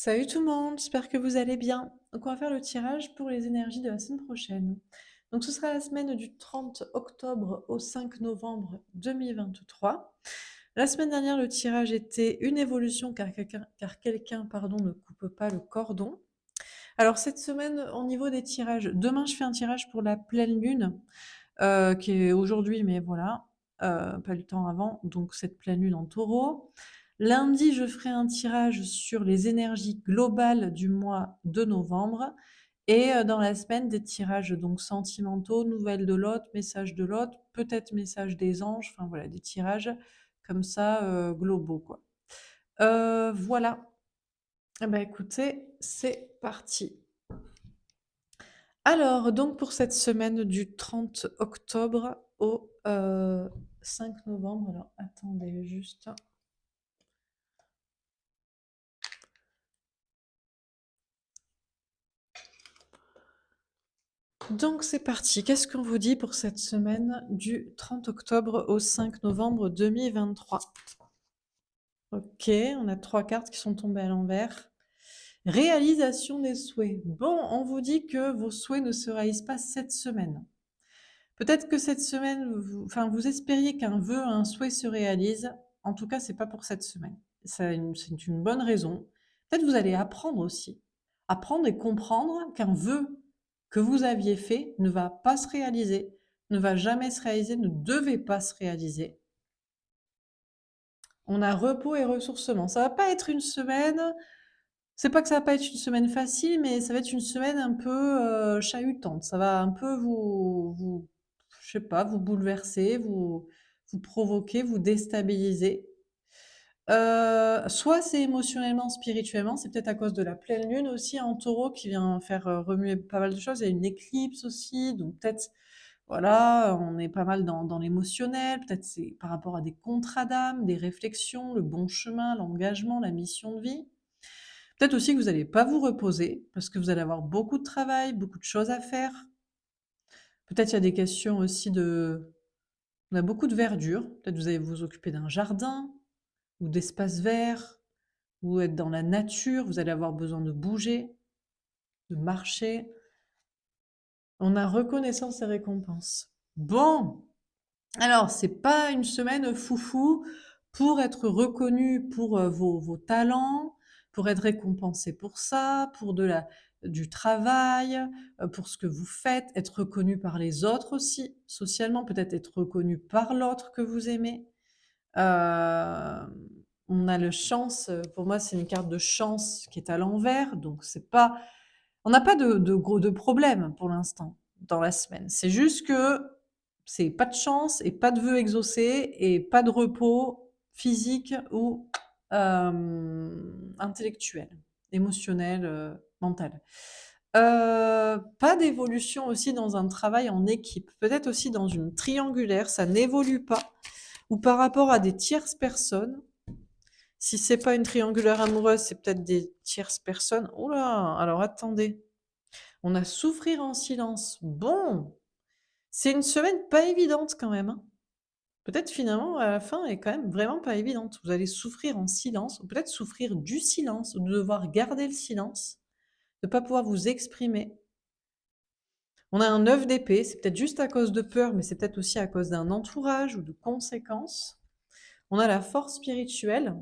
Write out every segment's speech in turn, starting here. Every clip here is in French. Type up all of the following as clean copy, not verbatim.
Salut tout le monde, j'espère que vous allez bien. Donc on va faire le tirage pour les énergies de la semaine prochaine. Donc ce sera la semaine du 30 octobre au 5 novembre 2023. La semaine dernière, le tirage était une évolution car quelqu'un pardon, ne coupe pas le cordon. Alors cette semaine, au niveau des tirages, demain je fais un tirage pour la pleine lune, qui est aujourd'hui, mais voilà, pas du temps avant, donc cette pleine lune en taureau. Lundi, je ferai un tirage sur les énergies globales du mois de novembre et dans la semaine, des tirages donc sentimentaux, nouvelles de l'autre, messages de l'autre, peut-être messages des anges, enfin voilà, des tirages comme ça, globaux quoi. Voilà. Eh bah, écoutez, c'est parti. Alors, donc pour cette semaine du 30 octobre au 5 novembre, alors attendez juste. Donc c'est parti. Qu'est-ce qu'on vous dit pour cette semaine du 30 octobre au 5 novembre 2023? Ok, on a trois cartes qui sont tombées à l'envers. Réalisation des souhaits. Bon, on vous dit que vos souhaits ne se réalisent pas cette semaine. Peut-être que cette semaine, vous espériez qu'un vœu, un souhait se réalise. En tout cas, c'est pas pour cette semaine. C'est une bonne raison. Peut-être vous allez apprendre aussi. Apprendre et comprendre qu'un vœu que vous aviez fait ne va pas se réaliser, ne va jamais se réaliser, ne devait pas se réaliser. On a repos et ressourcement. Ça va pas être une semaine. C'est pas que ça va pas être une semaine facile, mais ça va être une semaine un peu chahutante. Ça va un peu je sais pas, vous bouleverser, vous provoquer, vous déstabiliser. Soit c'est émotionnellement, spirituellement, c'est peut-être à cause de la pleine lune aussi en taureau qui vient faire remuer pas mal de choses. Il y a une éclipse aussi, donc peut-être, voilà, on est pas mal dans l'émotionnel. Peut-être c'est par rapport à des contrats d'âme, des réflexions, le bon chemin, l'engagement, la mission de vie. Peut-être aussi que vous allez pas vous reposer parce que vous allez avoir beaucoup de travail, beaucoup de choses à faire. Peut-être il y a des questions aussi on a beaucoup de verdure. Peut-être vous allez vous occuper d'un jardin ou d'espaces verts ou être dans la nature. Vous allez avoir besoin de bouger, de marcher. On a reconnaissance et récompense. Bon, alors c'est pas une semaine foufou pour être reconnu pour vos talents, pour être récompensé pour ça, pour du travail, pour ce que vous faites, être reconnu par les autres aussi, socialement, peut-être être reconnu par l'autre que vous aimez. On a le chance, pour moi c'est une carte de chance qui est à l'envers, donc c'est pas, on n'a pas de problème pour l'instant dans la semaine. C'est juste que c'est pas de chance et pas de vœux exaucés et pas de repos physique ou intellectuel, émotionnel, mental. Pas d'évolution aussi dans un travail en équipe, peut-être aussi dans une triangulaire, ça n'évolue pas, ou par rapport à des tierces personnes. Si c'est pas une triangulaire amoureuse, c'est peut-être des tierces personnes. Oh là, alors attendez. On a souffrir en silence. Bon, c'est une semaine pas évidente quand même, hein. Peut-être finalement, à la fin, elle est quand même vraiment pas évidente. Vous allez souffrir en silence, ou peut-être souffrir du silence, ou de devoir garder le silence, de pas pouvoir vous exprimer. On a un 9 d'épée, c'est peut-être juste à cause de peur, mais c'est peut-être aussi à cause d'un entourage ou de conséquences. On a la force spirituelle.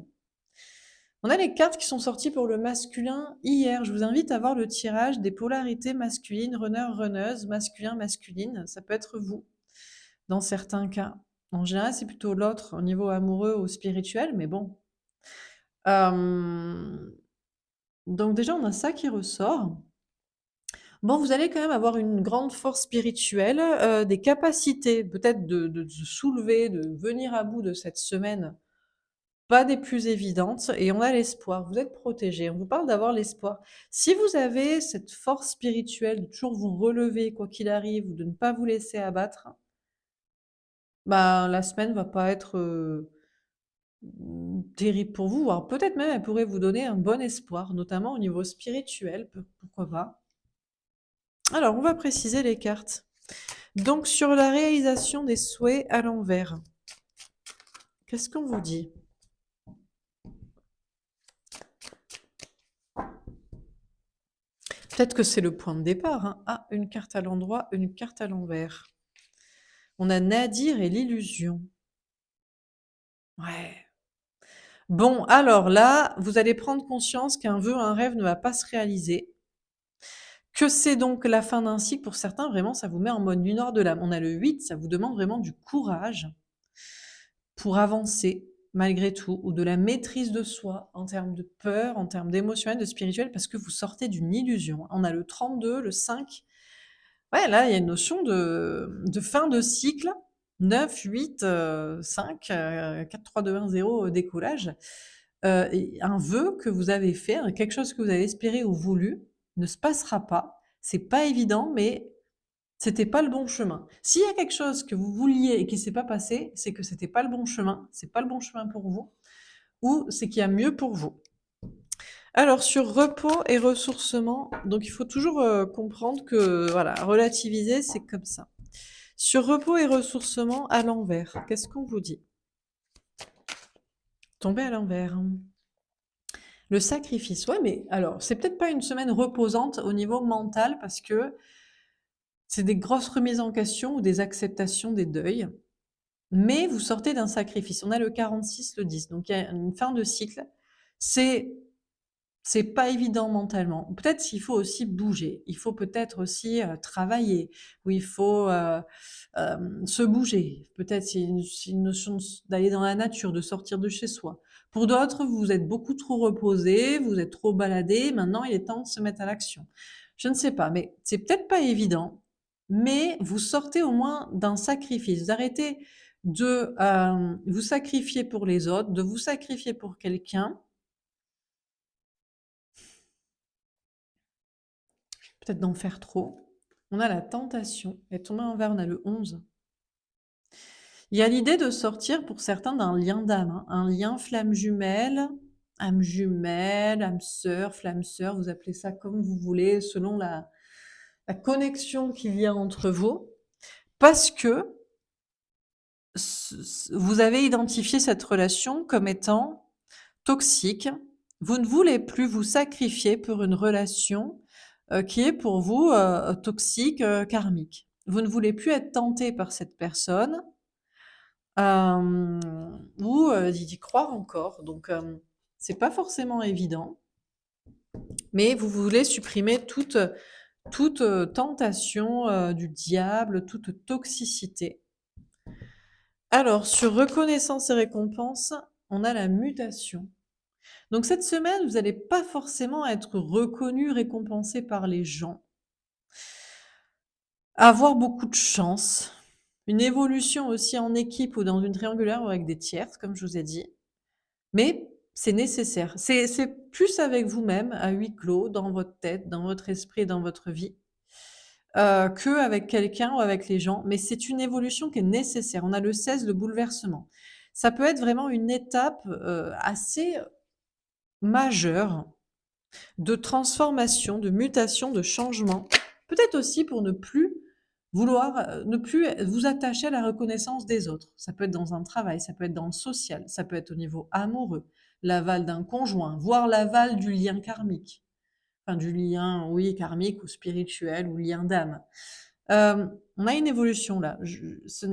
On a les cartes qui sont sorties pour le masculin hier. Je vous invite à voir le tirage des polarités masculines, runner, runneuse, masculin, masculine. Ça peut être vous, dans certains cas. En général, c'est plutôt l'autre au niveau amoureux ou spirituel, mais bon. Euh, Donc déjà, on a ça qui ressort. Bon, vous allez quand même avoir une grande force spirituelle, des capacités peut-être de se soulever, de venir à bout de cette semaine. Pas des plus évidentes, et on a l'espoir. Vous êtes protégés. On vous parle d'avoir l'espoir. Si vous avez cette force spirituelle de toujours vous relever quoi qu'il arrive, ou de ne pas vous laisser abattre, bah, la semaine va pas être, terrible pour vous. Alors peut-être même elle pourrait vous donner un bon espoir, notamment au niveau spirituel, pourquoi pas. Alors on va préciser les cartes. Donc sur la réalisation des souhaits à l'envers, qu'est-ce qu'on vous dit? Peut-être que c'est le point de départ, hein. Ah, une carte à l'endroit, une carte à l'envers. On a Nadir et l'illusion. Ouais. Bon, alors là, vous allez prendre conscience qu'un vœu, un rêve ne va pas se réaliser, que c'est donc la fin d'un cycle. Pour certains, vraiment, ça vous met en mode du nord de l'âme. On a le 8, ça vous demande vraiment du courage pour avancer malgré tout, ou de la maîtrise de soi en termes de peur, en termes d'émotionnel, de spirituel, parce que vous sortez d'une illusion. On a le 32, le 5. Ouais, là, il y a une notion de fin de cycle. 9, 8, 5, 4, 3, 2, 1, 0, décollage. Et un vœu que vous avez fait, quelque chose que vous avez espéré ou voulu, ne se passera pas. C'est pas évident, mais c'était pas le bon chemin. S'il y a quelque chose que vous vouliez et qui s'est pas passé, c'est que c'était pas le bon chemin, c'est pas le bon chemin pour vous, ou c'est qu'il y a mieux pour vous. Alors sur repos et ressourcement, donc il faut toujours comprendre que voilà, relativiser, c'est comme ça. Sur repos et ressourcement à l'envers, qu'est-ce qu'on vous dit? Tomber à l'envers. Le sacrifice, ouais, mais alors c'est peut-être pas une semaine reposante au niveau mental parce que c'est des grosses remises en question ou des acceptations des deuils. Mais vous sortez d'un sacrifice. On a le 46, le 10, donc il y a une fin de cycle. C'est c'est pas évident mentalement. Peut-être qu'il faut aussi bouger. Il faut peut-être aussi, travailler, ou il faut, se bouger. Peut-être c'est une notion d'aller dans la nature, de sortir de chez soi. Pour d'autres, vous êtes beaucoup trop reposé, vous êtes trop baladé. Maintenant il est temps de se mettre à l'action. Je ne sais pas, mais c'est peut-être pas évident, mais vous sortez au moins d'un sacrifice. Vous arrêtez de, vous sacrifier pour les autres, de vous sacrifier pour quelqu'un. Peut-être d'en faire trop. On a la tentation. Et tomber envers, on a le 11. Il y a l'idée de sortir pour certains d'un lien d'âme, hein, un lien âme jumelle, âme sœur, vous appelez ça comme vous voulez, selon la connexion qu'il y a entre vous, parce que vous avez identifié cette relation comme étant toxique. Vous ne voulez plus vous sacrifier pour une relation qui est pour vous toxique, karmique. Vous ne voulez plus être tenté par cette personne ou d'y croire encore. Donc, c'est pas forcément évident, mais vous voulez supprimer toute tentation du diable, toute toxicité. Alors, sur reconnaissance et récompense, on a la mutation. Donc cette semaine, vous n'allez pas forcément être reconnu, récompensé par les gens. Avoir beaucoup de chance. Une évolution aussi en équipe ou dans une triangulaire ou avec des tierces, comme je vous ai dit. Mais c'est nécessaire. C'est plus avec vous-même, à huis clos, dans votre tête, dans votre esprit, dans votre vie, qu'avec quelqu'un ou avec les gens. Mais c'est une évolution qui est nécessaire. On a le 16, le bouleversement. Ça peut être vraiment une étape assez majeure de transformation, de mutation, de changement. Peut-être aussi pour ne plus vouloir, ne plus vous attacher à la reconnaissance des autres. Ça peut être dans un travail, ça peut être dans le social, ça peut être au niveau amoureux, l'aval d'un conjoint, voire l'aval du lien karmique. Enfin, du lien, oui, karmique ou spirituel ou lien d'âme. On a une évolution là. On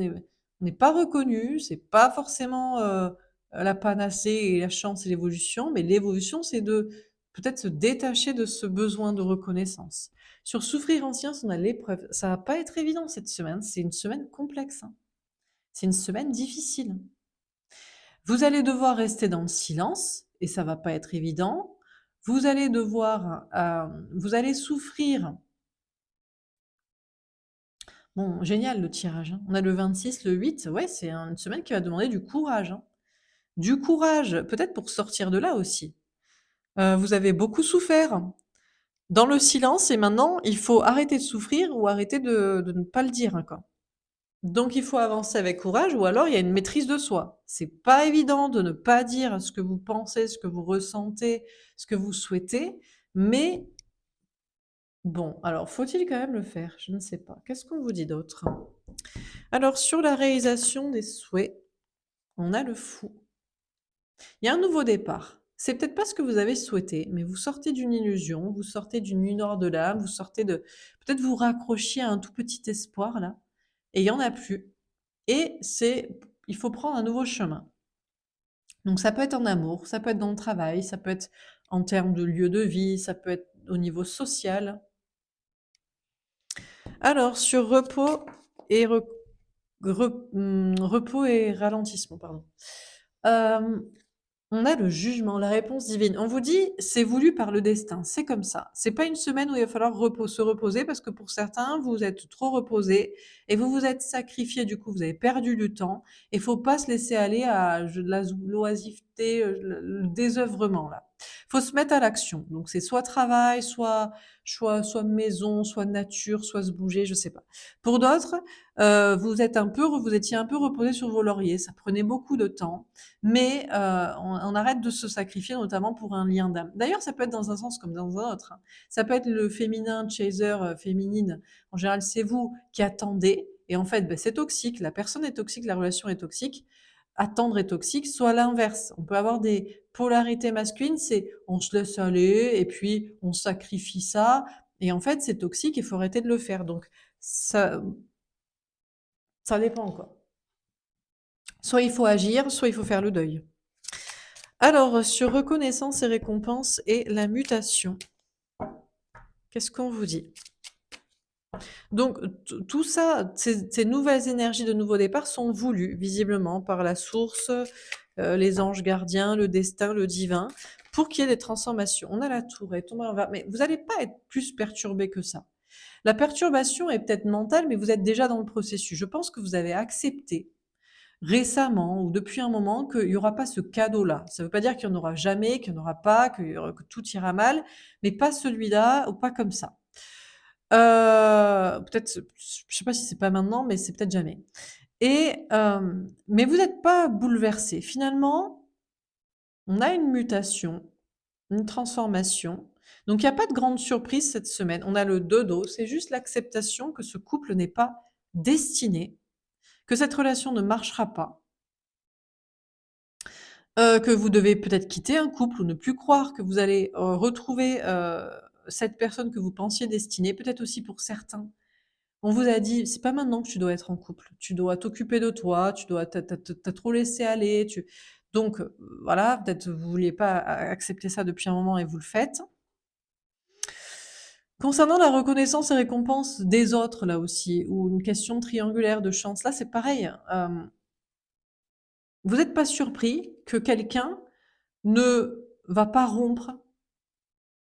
n'est pas reconnu, c'est pas forcément la panacée et la chance et l'évolution, mais l'évolution, c'est de peut-être se détacher de ce besoin de reconnaissance. Sur souffrir en science, on a l'épreuve. Ça va pas être évident cette semaine. C'est une semaine complexe, hein. C'est une semaine difficile. Vous allez devoir rester dans le silence et ça va pas être évident. Vous allez devoir, vous allez souffrir. Bon, génial le tirage, hein. On a le 26, le 8, ouais, c'est une semaine qui va demander du courage, hein. Du courage, peut-être pour sortir de là aussi. Vous avez beaucoup souffert dans le silence et maintenant il faut arrêter de souffrir ou arrêter de ne pas le dire, hein, quoi. Donc il faut avancer avec courage ou alors il y a une maîtrise de soi. C'est pas évident de ne pas dire ce que vous pensez, ce que vous ressentez, ce que vous souhaitez, mais bon, alors faut-il quand même le faire? Je ne sais pas. Qu'est-ce qu'on vous dit d'autre? Alors sur la réalisation des souhaits, on a le fou. Il y a un nouveau départ. C'est peut-être pas ce que vous avez souhaité, mais vous sortez d'une illusion, vous sortez d'une nuit noire de l'âme, vous sortez de peut-être vous raccrochiez à un tout petit espoir là et il y en a plus et il faut prendre un nouveau chemin. Donc ça peut être en amour, ça peut être dans le travail, ça peut être en termes de lieu de vie, ça peut être au niveau social. Alors sur et re repos et ralentissement, pardon. Hem On a le jugement, la réponse divine. On vous dit: «C'est voulu par le destin, c'est comme ça». C'est pas une semaine où il va falloir se reposer parce que pour certains, vous êtes trop reposés et vous vous êtes sacrifiés, du coup, vous avez perdu du temps et faut pas se laisser aller à de la l'oisiveté, le désœuvrement là. Faut se mettre à l'action. Donc c'est soit travail, soit maison, soit nature, soit se bouger, je sais pas. Pour d'autres, vous étiez un peu reposés sur vos lauriers, ça prenait beaucoup de temps mais on arrête de se sacrifier, notamment pour un lien d'âme. D'ailleurs, ça peut être dans un sens comme dans un autre, hein. Ça peut être le féminin chaser, féminine. En général, c'est vous qui attendez et en fait, c'est toxique. La personne est toxique, la relation est toxique. Attendre est toxique, soit l'inverse. On peut avoir des polarités masculines, c'est on se laisse aller et puis on sacrifie ça et en fait, c'est toxique et il faut arrêter de le faire. Donc ça ça dépend, quoi. Soit il faut agir, soit il faut faire le deuil. Alors, sur reconnaissance et récompense et la mutation, qu'est-ce qu'on vous dit? Donc, tout ça, ces nouvelles énergies de nouveau départ sont voulues, visiblement, par la source, les anges gardiens, le destin, le divin, pour qu'il y ait des transformations. On a la tour, elle tombe à l'envers, mais vous n'allez pas être plus perturbé que ça. La perturbation est peut-être mentale, mais vous êtes déjà dans le processus. Je pense que vous avez accepté récemment ou depuis un moment qu'il y aura pas ce cadeau-là. Ça veut pas dire qu'il y en aura jamais, qu'il y en aura pas, que tout ira mal, mais pas celui-là ou pas comme ça. Peut-être, je sais pas si c'est pas maintenant, mais c'est peut-être jamais et mais vous êtes pas bouleversés. Finalement, on a une mutation, une transformation, donc il y a pas de grande surprise cette semaine. On a le dodo, c'est juste l'acceptation que ce couple n'est pas destiné, que cette relation ne marchera pas. Que vous devez peut-être quitter un couple ou ne plus croire que vous allez, retrouver, cette personne que vous pensiez destinée. Peut-être aussi pour certains, on vous a dit: «C'est pas maintenant que tu dois être en couple. Tu dois t'occuper de toi, tu dois tu trop laissé aller, tu» donc voilà, peut-être vous vouliez pas a accepter ça depuis un moment et vous le faites. Concernant la reconnaissance et récompense des autres, là aussi, ou une question triangulaire de chance, là, c'est pareil, vous êtes pas surpris que quelqu'un ne va pas rompre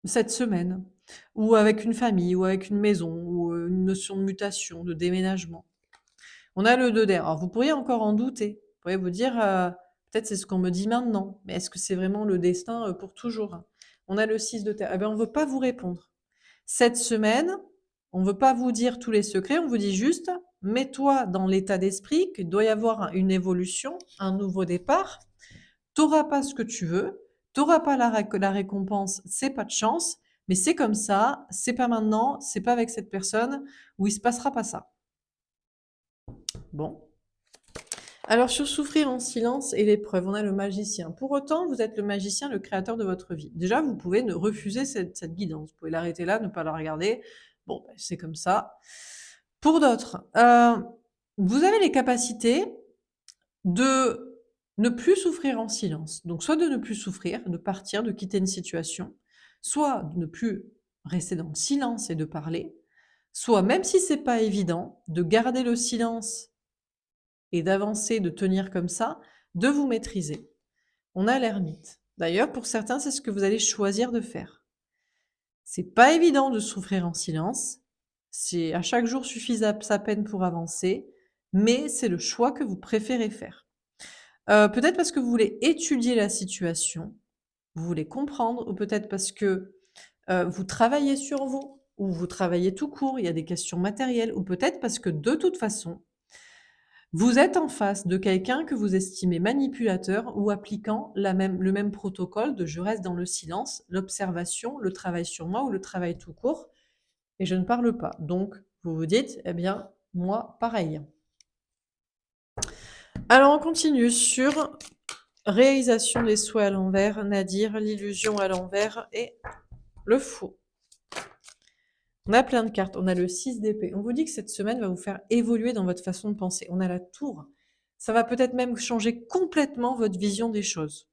cette semaine, ou avec une famille, ou avec une maison, ou, une notion de mutation, de déménagement. On a le 2 d'air. Alors vous pourriez encore en douter. Vous pourriez vous dire, «Peut-être c'est ce qu'on me dit maintenant, mais est-ce que c'est vraiment le destin, pour toujours?» On a le 6 de terre. Eh bien, on veut pas vous répondre. Cette semaine, on veut pas vous dire tous les secrets, on vous dit juste: «Mets-toi dans l'état d'esprit qu'il doit y avoir une évolution, un nouveau départ. T'auras pas ce que tu veux, t'auras pas la récompense, c'est pas de chance, mais c'est comme ça, c'est pas maintenant, c'est pas avec cette personne, où il se passera pas ça. Bon. Alors sur souffrir en silence et l'épreuve, on a le magicien. Pour autant, vous êtes le magicien, le créateur de votre vie. Déjà, vous pouvez ne refuser cette guidance. Vous pouvez l'arrêter là, ne pas la regarder. Bon, c'est comme ça. Pour d'autres, vous avez les capacités de ne plus souffrir en silence. Donc soit de ne plus souffrir, de partir, de quitter une situation, soit de ne plus rester dans le silence et de parler, soit, même si c'est pas évident, de garder le silence et d'avancer, de tenir comme ça, de vous maîtriser. On a l'ermite. D'ailleurs, pour certains, c'est ce que vous allez choisir de faire. C'est pas évident de souffrir en silence. C'est à chaque jour suffit sa peine pour avancer, mais c'est le choix que vous préférez faire. Peut-être parce que vous voulez étudier la situation, vous voulez comprendre, ou peut-être parce que, vous travaillez sur vous, ou vous travaillez tout court, il y a des questions matérielles, ou peut-être parce que de toute façon, vous êtes en face de quelqu'un que vous estimez manipulateur ou appliquant le même protocole de je reste dans le silence, l'observation, le travail sur moi ou le travail tout court et je ne parle pas. Donc vous vous dites: «Eh bien, moi pareil». Alors on continue sur réalisation des souhaits à l'envers, Nadir, l'illusion à l'envers et le faux. On a plein de cartes. On a le 6 d'épée. On vous dit que cette semaine va vous faire évoluer dans votre façon de penser. On a la tour. Ça va peut-être même changer complètement votre vision des choses.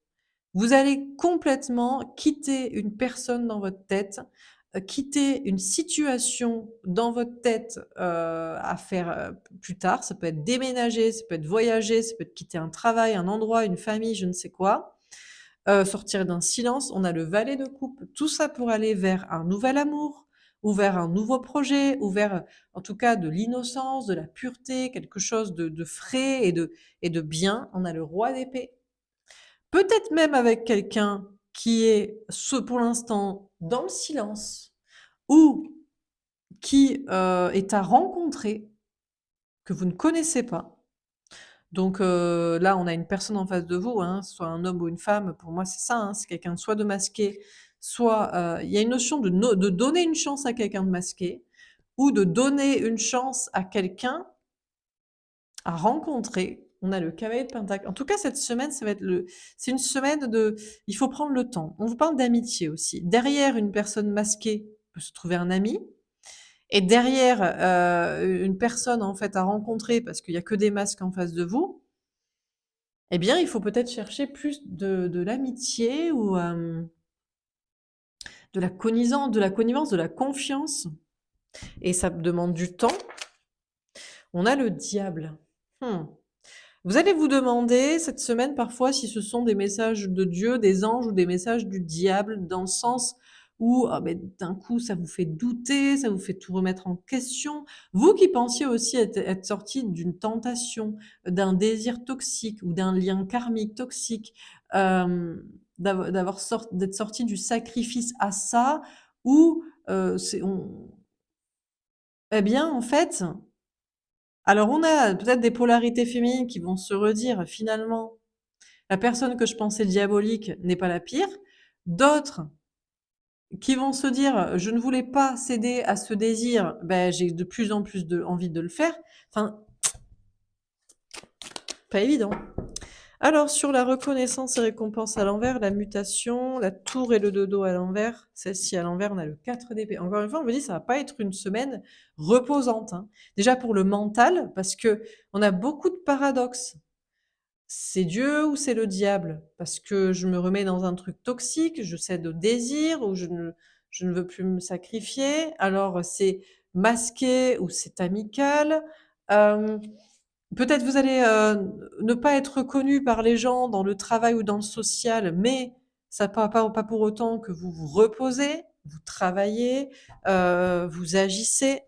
Vous allez complètement quitter une personne dans votre tête, quitter une situation dans votre tête à faire plus tard. Ça peut être déménager, ça peut être voyager, ça peut être quitter un travail, un endroit, une famille, je ne sais quoi. Sortir d'un silence. On a le valet de coupe. Tout ça pour aller vers un nouvel amour, ou vers un nouveau projet, ou vers, en tout cas, de l'innocence, de la pureté, quelque chose de frais et de bien. On a le roi d'épée. Peut-être même avec quelqu'un qui est, pour l'instant, dans le silence, ou qui est à rencontrer, que vous ne connaissez pas. Donc là, on a une personne en face de vous, hein, soit un homme ou une femme, pour moi c'est ça, hein, c'est quelqu'un soit de masqué, soit il y a une notion de donner une chance à quelqu'un de masqué, ou de donner une chance à quelqu'un à rencontrer. On a le cavalier de Pentacle. En tout cas, cette semaine, c'est une semaine il faut prendre le temps. On vous parle d'amitié aussi. Derrière une personne masquée peut se trouver un ami, et derrière une personne en fait à rencontrer, parce qu'il y a que des masques en face de vous, eh bien, il faut peut-être chercher plus de l'amitié ou de la connivence, de la confiance. Et ça demande du temps. On a le diable. Hmm. Vous allez vous demander cette semaine parfois si ce sont des messages de Dieu, des anges ou des messages du diable, dans le sens où ben, d'un coup ça vous fait douter, ça vous fait tout remettre en question. Vous qui pensiez aussi être sorti d'une tentation, d'un désir toxique ou d'un lien karmique toxique, d'être sorti du sacrifice à ça, ou eh bien en fait, alors on a peut-être des polarités féminines qui vont se redire finalement la personne que je pensais diabolique n'est pas la pire. D'autres qui vont se dire je ne voulais pas céder à ce désir, ben j'ai de plus en plus envie de le faire. Enfin, pas évident. Alors sur la reconnaissance et récompense à l'envers, la mutation, la tour et le dodo à l'envers, celle-ci à l'envers, on a le 4 d'épée. Encore une fois, on me dit ça va pas être une semaine reposante, hein. Déjà pour le mental, parce que on a beaucoup de paradoxes. C'est Dieu ou c'est le diable? Parce que je me remets dans un truc toxique, je cède au désir ou je ne veux plus me sacrifier. Alors c'est masqué ou c'est amical. Hem, Peut-être vous allez, ne pas être reconnu par les gens dans le travail ou dans le social, mais ça pas pour autant que vous vous reposez, vous travaillez, vous agissez.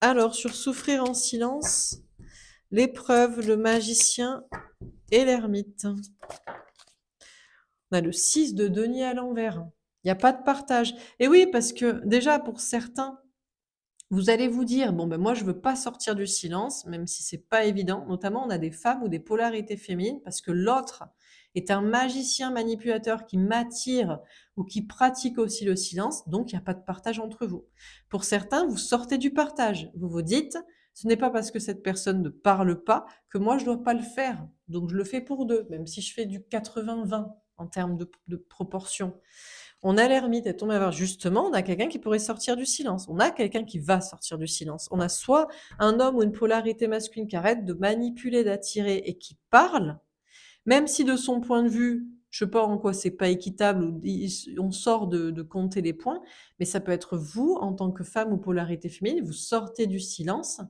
Alors sur souffrir en silence, l'épreuve, le magicien et l'ermite. On a le 6 de denier à l'envers. Il n'y a pas de partage. Et oui, parce que déjà, pour certains, vous allez vous dire, bon, ben moi, je veux pas sortir du silence, même si c'est pas évident. Notamment, on a des femmes ou des polarités féminines, parce que l'autre est un magicien manipulateur qui m'attire ou qui pratique aussi le silence, donc il n'y a pas de partage entre vous. Pour certains, vous sortez du partage. Vous vous dites, ce n'est pas parce que cette personne ne parle pas que moi, je dois pas le faire. Donc, je le fais pour deux, même si je fais du 80-20 en termes de proportion. On a l'ermite, elle tombe à voir. Justement, on a quelqu'un qui pourrait sortir du silence. On a quelqu'un qui va sortir du silence. On a soit un homme ou une polarité masculine qui arrête de manipuler, d'attirer et qui parle, même si de son point de vue, je sais pas en quoi c'est pas équitable ou on sort de compter les points, mais ça peut être vous, en tant que femme ou polarité féminine, vous sortez du silence,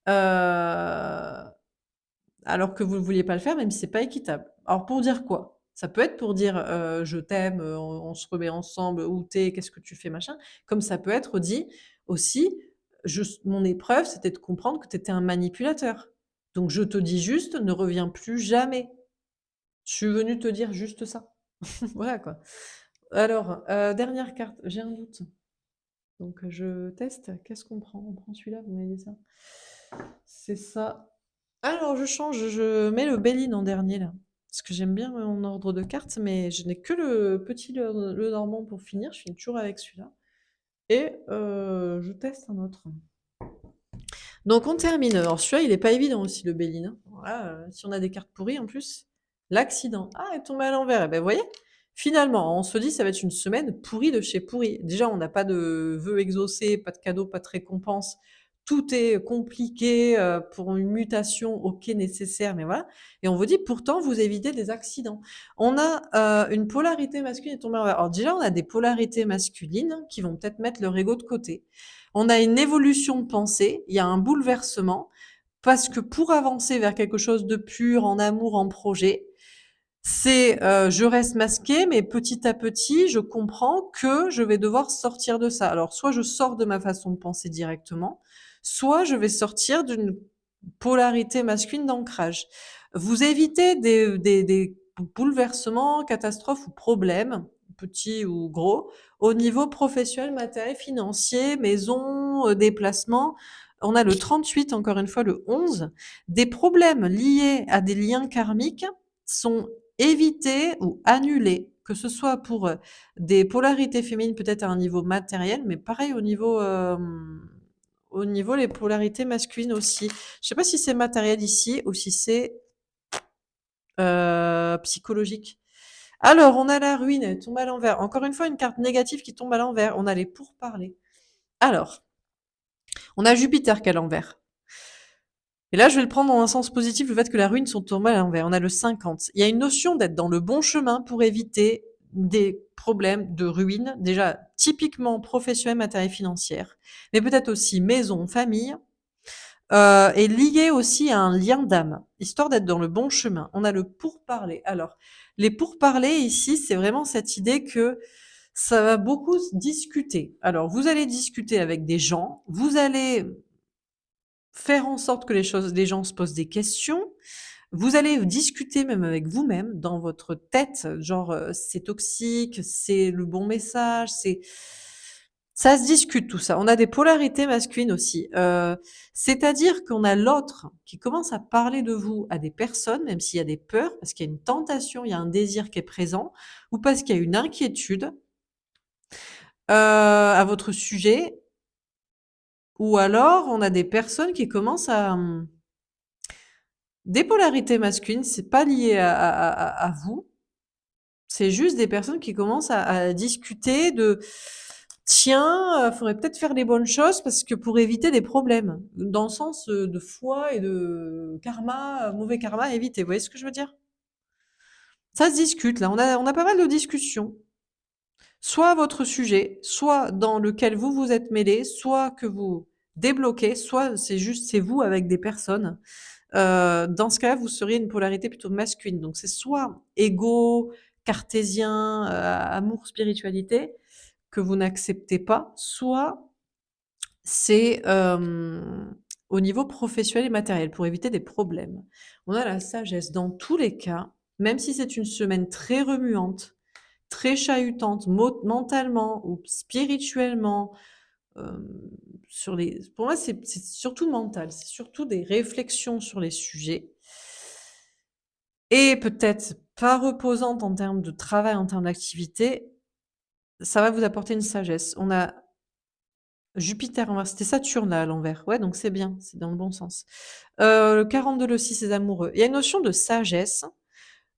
euh, alors que vous ne vouliez pas le faire, même si c'est pas équitable. Alors pour dire quoi? Ça peut être pour dire je t'aime, on se remet ensemble, où t'es, qu'est-ce que tu fais, machin. Comme ça peut être dit aussi, mon épreuve, c'était de comprendre que tu étais un manipulateur. Donc je te dis juste, ne reviens plus jamais. Je suis venue te dire juste ça. Voilà quoi. Alors, dernière carte, j'ai un doute. Donc je teste. Qu'est-ce qu'on prend? On prend celui-là, vous m'avez dit ça. C'est ça. Alors, je change, je mets le Béline en dernier là. Parce que j'aime bien mon ordre de cartes, mais je n'ai que le petit le normand pour finir. Je finis toujours avec celui-là. Et je teste un autre. Donc on termine. Alors celui-là, il est pas évident aussi, le Béline, hein. Voilà, si on a des cartes pourries en plus. L'accident. Ah, elle est tombée à l'envers. Eh ben, vous voyez? Finalement, on se dit ça va être une semaine pourrie de chez pourri. Déjà, on n'a pas de vœux exaucés, pas de cadeaux, pas de récompenses. Tout est compliqué pour une mutation, ok, nécessaire, mais voilà. Et on vous dit pourtant, vous évitez des accidents. On a une polarité masculine est tombée à l'envers. Alors déjà, on a des polarités masculines qui vont peut-être mettre leur ego de côté. On a une évolution de pensée, il y a un bouleversement, parce que pour avancer vers quelque chose de pur, en amour, en projet, c'est je reste masqué, mais petit à petit, je comprends que je vais devoir sortir de ça. Alors, soit je sors de ma façon de penser directement, soit je vais sortir d'une polarité masculine d'ancrage. Vous évitez des bouleversements, catastrophes ou problèmes, petits ou gros, au niveau professionnel, matériel, financier, maison, déplacement. On a le 38, encore une fois, le 11. Des problèmes liés à des liens karmiques sont éviter ou annuler, que ce soit pour des polarités féminines, peut-être à un niveau matériel, mais pareil au niveau les polarités masculines aussi. Je sais pas si c'est matériel ici ou si c'est psychologique. Alors, on a la ruine, elle tombe à l'envers. Encore une fois, une carte négative qui tombe à l'envers. On a les pourparlers. Alors, on a Jupiter qui est à l'envers. Et là, je vais le prendre dans un sens positif, le fait que la ruine sont tombées à l'envers. On a le 50. Il y a une notion d'être dans le bon chemin pour éviter des problèmes de ruine, déjà typiquement professionnels, matériels, financiers, mais peut-être aussi maison, famille, et lié aussi à un lien d'âme, histoire d'être dans le bon chemin. On a le pourparler. Alors, les pourparlers ici, c'est vraiment cette idée que ça va beaucoup se discuter. Alors, vous allez discuter avec des gens, vous allez faire en sorte que les gens se posent des questions. Vous allez discuter même avec vous-même dans votre tête, genre c'est toxique, c'est le bon message, c'est ça se discute tout ça. On a des polarités masculines aussi, c'est-à-dire qu'on a l'autre qui commence à parler de vous à des personnes, même s'il y a des peurs, parce qu'il y a une tentation, il y a un désir qui est présent, ou parce qu'il y a une inquiétude à votre sujet, ou alors on a des personnes qui commencent à des polarités masculines, c'est pas lié à vous, c'est juste des personnes qui commencent à discuter de tiens, faudrait peut-être faire les bonnes choses parce que pour éviter des problèmes, dans le sens de foi et de karma, mauvais karma à éviter. Vous voyez ce que je veux dire? Ça se discute là, on a pas mal de discussions. Soit à votre sujet, soit dans lequel vous vous êtes mêlé, soit que vous débloquez, soit c'est juste c'est vous avec des personnes. Dans ce cas-là, vous seriez une polarité plutôt masculine. Donc c'est soit égo, cartésien, amour, spiritualité, que vous n'acceptez pas, soit c'est au niveau professionnel et matériel pour éviter des problèmes. On a la sagesse dans tous les cas, même si c'est une semaine très remuante, très chahutante, mentalement ou spirituellement, Hem, pour moi, c'est surtout mental, c'est surtout des réflexions sur les sujets et peut-être pas reposantes en termes de travail, en termes d'activité, ça va vous apporter une sagesse. On a Jupiter en c'était Saturne là à l'envers. Ouais, donc c'est bien, c'est dans le bon sens. Le 42, le 6, c'est amoureux. Il y a une notion de sagesse,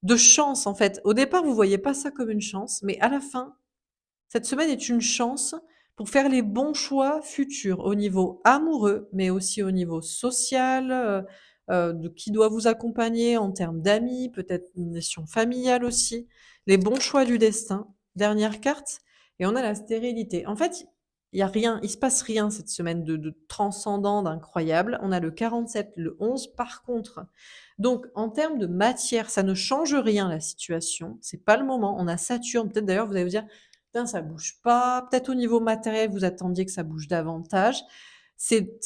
de chance en fait. Au départ, vous voyez pas ça comme une chance, mais à la fin, cette semaine est une chance pour faire les bons choix futurs au niveau amoureux, mais aussi au niveau social, de qui doit vous accompagner en termes d'amis, peut-être une notion familiale aussi. Les bons choix du destin. Dernière carte et on a la stérilité. En fait, il y a rien, il se passe rien cette semaine de transcendant, d'incroyable. On a le 47, le 11 par contre. Donc en termes de matière, ça ne change rien la situation, c'est pas le moment. On a Saturne, peut-être d'ailleurs vous allez vous dire: «Putain, ça bouge pas». Peut-être au niveau matériel, vous attendiez que ça bouge davantage. C'est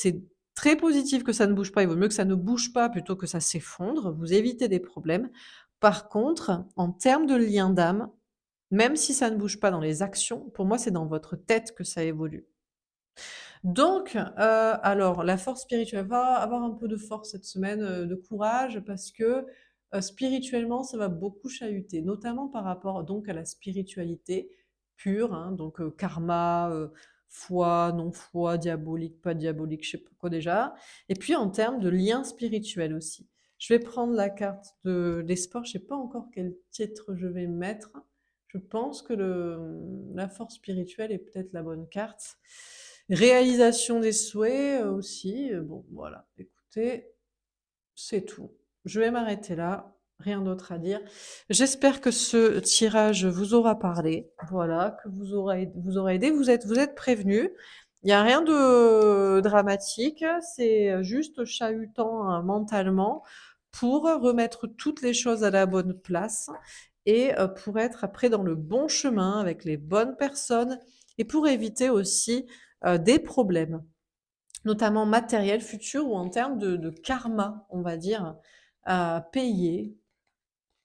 très positif que ça ne bouge pas. Il vaut mieux que ça ne bouge pas plutôt que ça s'effondre. Vous évitez des problèmes. Par contre, en termes de lien d'âme, même si ça ne bouge pas dans les actions, pour moi, c'est dans votre tête que ça évolue. Donc, alors la force spirituelle, va avoir un peu de force cette semaine, de courage parce que, spirituellement, ça va beaucoup chahuter, notamment par rapport donc à la spiritualité pure, hein, donc karma, foi, non-foi, diabolique, pas diabolique, je sais pas quoi déjà. Et puis en termes de lien spirituel aussi. Je vais prendre la carte des sports, je sais pas encore quel titre je vais mettre. Je pense que la force spirituelle est peut-être la bonne carte. Réalisation des souhaits aussi. Bon, voilà. Écoutez, c'est tout. Je vais m'arrêter là. Rien d'autre à dire. J'espère que ce tirage vous aura parlé. Voilà, que vous aura aidé. Vous êtes prévenus. Il n'y a rien de dramatique. C'est juste chahutant mentalement pour remettre toutes les choses à la bonne place et pour être après dans le bon chemin avec les bonnes personnes et pour éviter aussi des problèmes notamment matériel futur ou en termes de karma, on va dire, à payer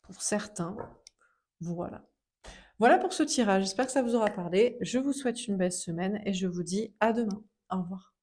pour certains. Voilà. Voilà pour ce tirage. J'espère que ça vous aura parlé. Je vous souhaite une belle semaine et je vous dis à demain. Au revoir.